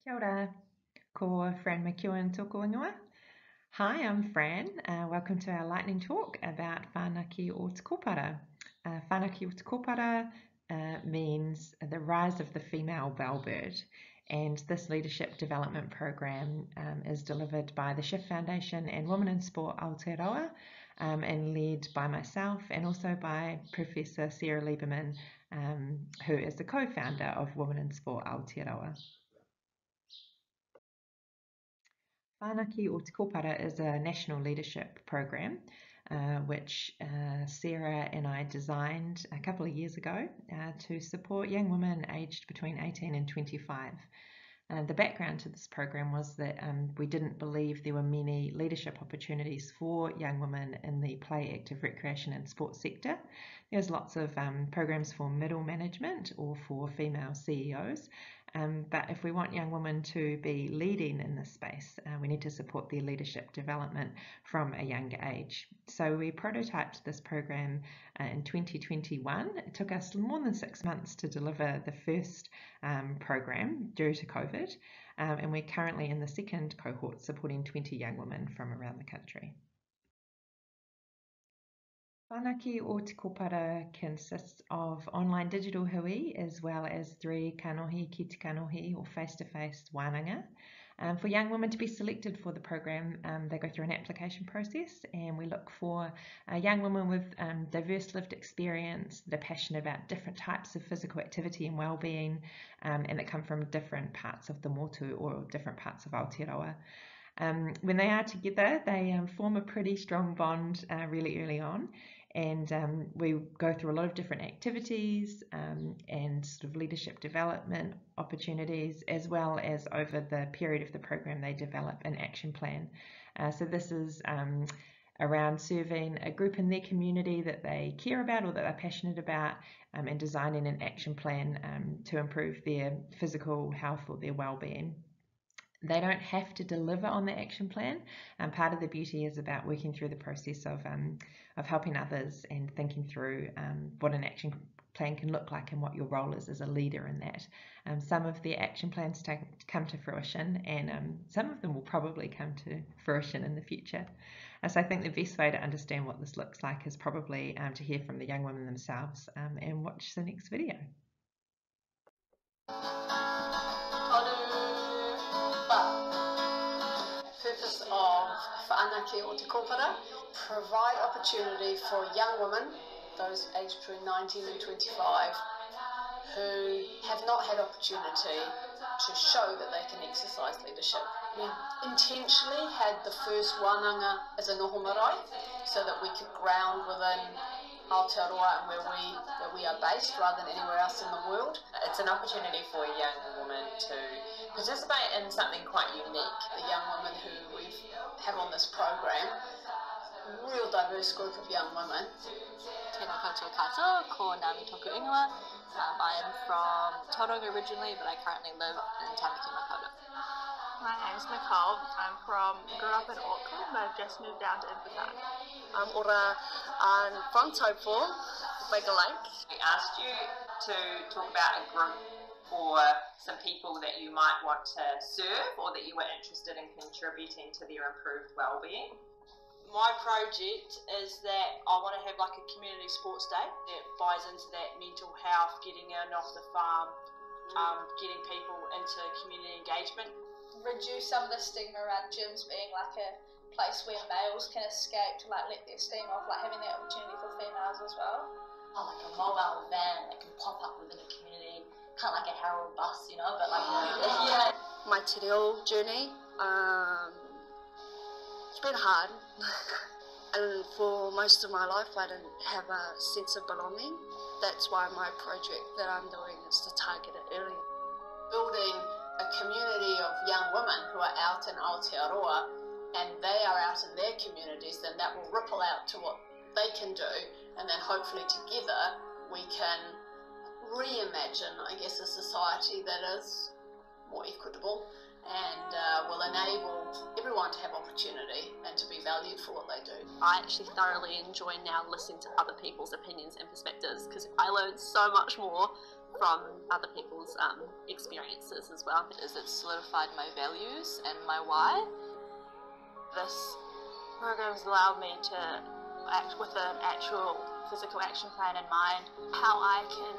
Kia ora, ko Fran McEwen tōku ingoa. Hi, I'm Fran. Welcome to our lightning talk about Whanake o Te Kōpara. Whanake o Te Kōpara means the rise of the female bellbird, and this leadership development program is delivered by the Shift Foundation and Women in Sport Aotearoa, and led by myself and also by Professor Sarah Lieberman, who is the co-founder of Women in Sport Aotearoa. Whanake o Te Kōpara is a national leadership program which Sarah and I designed a couple of years ago to support young women aged between 18 and 25. The background to this program was that we didn't believe there were many leadership opportunities for young women in the play, active, recreation and sports sector. There's lots of programs for middle management or for female CEOs. But if we want young women to be leading in this space, we need to support their leadership development from a younger age. So we prototyped this program in 2021. It took us more than 6 months to deliver the first program due to COVID, and we're currently in the second cohort supporting 20 young women from around the country. Whanake o Te Kōpara consists of online digital hui as well as 3 kanohi ki te kanohi or face-to-face wānanga. For young women to be selected for the program, they go through an application process, and we look for young women with diverse lived experience that are passionate about different types of physical activity and well-being, and that come from different parts of the motu or different parts of Aotearoa. When they are together, they form a pretty strong bond really early on, and we go through a lot of different activities and sort of leadership development opportunities, as well as over the period of the program they develop an action plan. So this is around serving a group in their community that they care about or that they're passionate about, and designing an action plan to improve their physical health or their well-being. They don't have to deliver on the action plan, and part of the beauty is about working through the process of helping others and thinking through what an action plan can look like and what your role is as a leader in that. Some of the action plans come to fruition, and some of them will probably come to fruition in the future. So I think the best way to understand what this looks like is probably to hear from the young women themselves and watch the next video. Purpose of Whanake o Te Kōpara: provide opportunity for young women, those aged between 19 and 25, who have not had opportunity to show that they can exercise leadership. We intentionally had the first wānanga as a noho marae so that we could ground within Aotearoa and where we are based rather than anywhere else in the world. It's an opportunity for young women to participate in something quite unique. The young women who we have on this program, a real diverse group of young women. Tēnā koutou katoa, ko Nami toku ingoa. I am from Tauranga originally, but I currently live in Tamaki Makaurau. My name's Nicole. Grew up in Auckland, but I've just moved down to Invercargill. I'm Ora. I'm from Taupo, Baker Lake. We asked you to talk about a group or some people that you might want to serve or that you were interested in contributing to their improved well-being. My project is that I want to have like a community sports day that buys into that mental health, getting out and off the farm, getting people into community engagement. Reduce some of the stigma around gyms being like a place where males can escape to like let their steam off, like having that opportunity for females as well. Like a mobile van that can pop up within a community, kind of like a Herald bus, you know, but like yeah. My te reo journey, it's been hard, and for most of my life I didn't have a sense of belonging. That's why my project that I'm doing is to target it early. Building a community of young women who are out in Aotearoa and they are out in their communities, then that will ripple out to what they can do, and then hopefully together we can reimagine, I guess, a society that is more equitable and will enable everyone to have opportunity and to be valued for what they do. I actually thoroughly enjoy now listening to other people's opinions and perspectives, because I learn so much more from other people's experiences as well. It's solidified my values and my why. This program's allowed me to act with an actual physical action plan in mind, how I can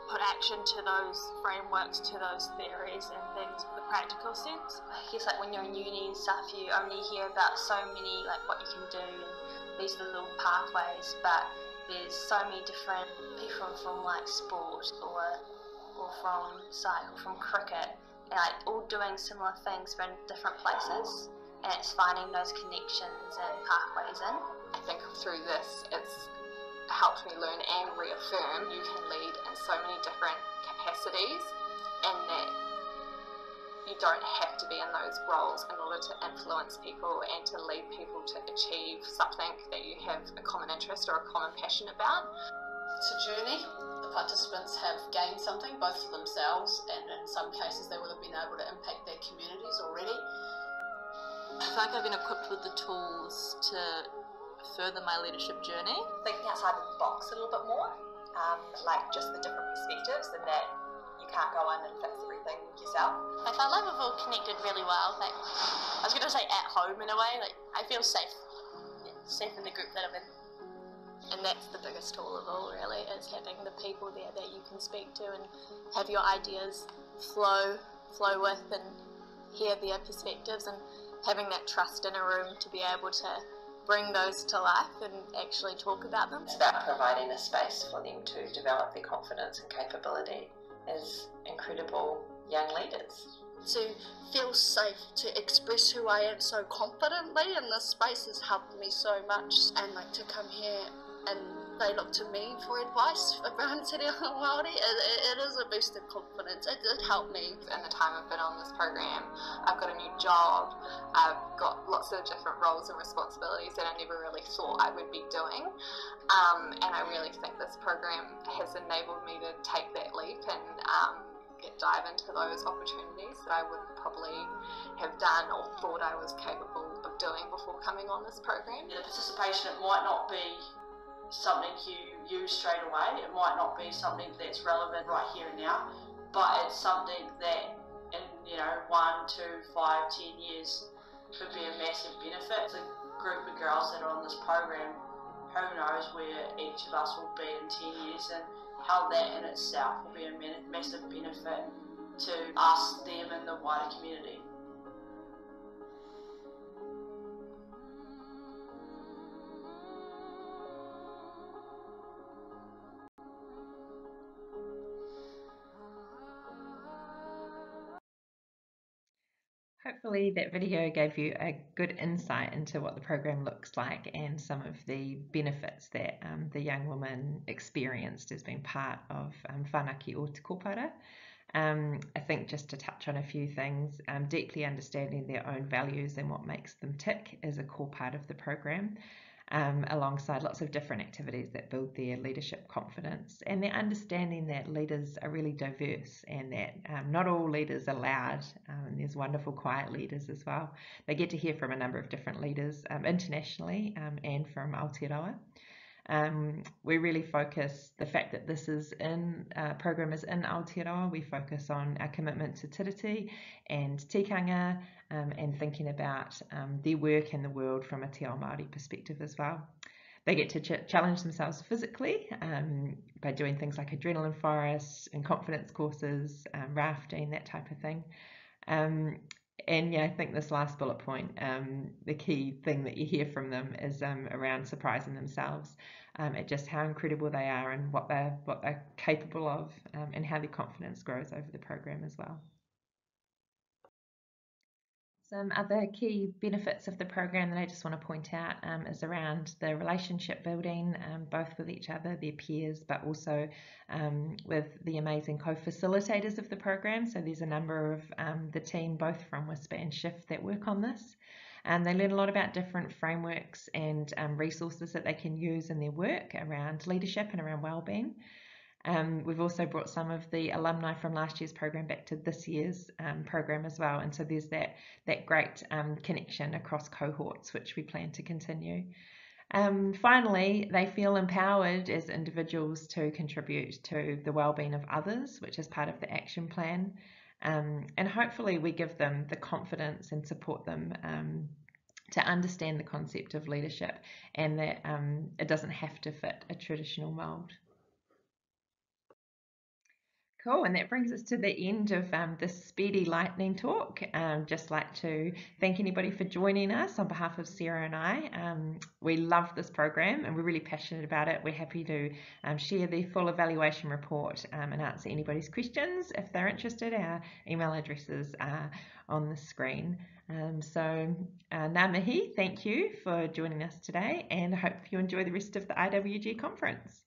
put action to those frameworks, to those theories and things with a practical sense. I guess like when you're in uni and stuff, you only hear about so many, like what you can do and these little pathways, but there's so many different people from like sport or from cycle, from cricket, and like all doing similar things but in different places, and it's finding those connections and pathways in. I think through this it's helped me learn and reaffirm you can lead in so many different capacities, and that you don't have to be in those roles in order to influence people and to lead people to achieve something that you have a common interest or a common passion about. It's a journey. The participants have gained something, both for themselves, and in some cases they will have been able to impact their communities already. I feel like I've been equipped with the tools to further my leadership journey. Thinking outside the box a little bit more, like just the different perspectives, and that you can't go in and fix everything yourself. I felt like we've all connected really well. Like, I was going to say at home in a way. Like, I feel safe. Yeah, safe in the group that I'm in. And that's the biggest tool of all, really, is having the people there that you can speak to and have your ideas flow with and hear their perspectives, and having that trust in a room to be able to bring those to life and actually talk about them. It's about providing a space for them to develop their confidence and capability as incredible young leaders. To feel safe to express who I am so confidently, and this space has helped me so much, and like to come here and they look to me for advice around Te Reo Māori, it is a boost of confidence. It did help me. In the time I've been on this program, I've got a new job, I've got lots of different roles and responsibilities that I never really thought I would be doing, and I really think this program has enabled me to take that leap and dive into those opportunities that I wouldn't probably have done or thought I was capable of doing before coming on this program. The participation, it might not be something you use straight away, it might not be something that's relevant right here and now, but it's something that in 1, 2, 5, 10 years could be a massive benefit. The group of girls that are on this program, who knows where each of us will be in 10 years, and how that in itself will be a massive benefit to us, them and the wider community. Hopefully that video gave you a good insight into what the program looks like and some of the benefits that the young woman experienced as being part of Whanake o Te Kōpara. I think just to touch on a few things, deeply understanding their own values and what makes them tick is a core part of the program, alongside lots of different activities that build their leadership confidence, and their understanding that leaders are really diverse and that not all leaders are loud, and there's wonderful quiet leaders as well. They get to hear from a number of different leaders internationally and from Aotearoa. We really focus the fact that this is program is in Aotearoa. We focus on our commitment to tiriti and tikanga, and thinking about their work in the world from a Te Ao Māori perspective as well. They get to challenge themselves physically by doing things like adrenaline forests and confidence courses, rafting, that type of thing. And yeah, I think this last bullet point, the key thing that you hear from them is around surprising themselves at just how incredible they are and what they're capable of, and how their confidence grows over the program as well. Some other key benefits of the program that I just want to point out is around the relationship building, both with each other, their peers, but also with the amazing co-facilitators of the program. So there's a number of the team, both from Whisper and Shift, that work on this. They learn a lot about different frameworks and resources that they can use in their work around leadership and around wellbeing. We've also brought some of the alumni from last year's program back to this year's program as well, and so there's that great connection across cohorts, which we plan to continue. Finally, they feel empowered as individuals to contribute to the wellbeing of others, which is part of the action plan. And hopefully we give them the confidence and support them to understand the concept of leadership, and that it doesn't have to fit a traditional mould. Cool, and that brings us to the end of this speedy lightning talk. Just like to thank anybody for joining us on behalf of Sarah and I. We love this program and we're really passionate about it. We're happy to share the full evaluation report and answer anybody's questions if they're interested. Our email addresses are on the screen. So ngā mihi, thank you for joining us today, and I hope you enjoy the rest of the IWG conference.